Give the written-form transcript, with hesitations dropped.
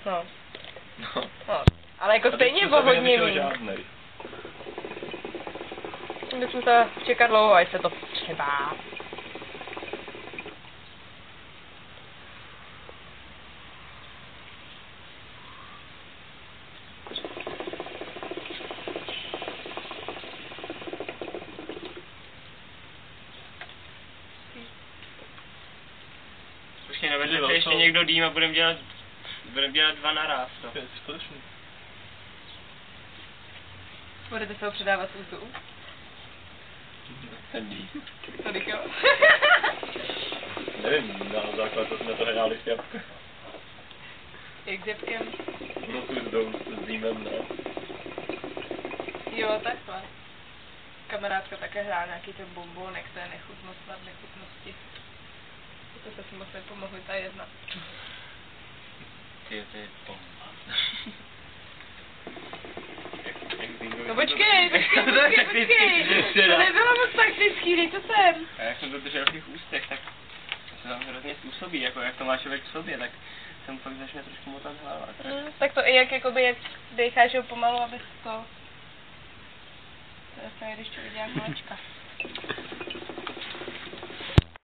No. No. No. Ale jako stejně o hodně víc. Bych musela čekat dlouho, až se to třeba. Počkej, navedli se ještě někdo dým a budeme dělat dva naraz. Budete se ho předávat z úzdu? Tady jo. Nevím, na základ to jsme to hráli s jabkem. Jak s jabkem? No tu s dýmem, ne? Jo, takhle. Kamarádka také hrá nějaký ten bombonek, to je nechutnost nad nechutnosti. To se si moc nepomohli, ta jedna. Ty, to je bomba. No počkej. To nebylo moc taktický, dej to sem. A jak jsem to držel v těch ústech, tak se tam hrozně způsobí, jako jak to má člověk v sobě, tak jsem pak začne trošku motat hlava. Tak to i jak decháš ho pomalu, abys to... To je, když to udělám mláčka.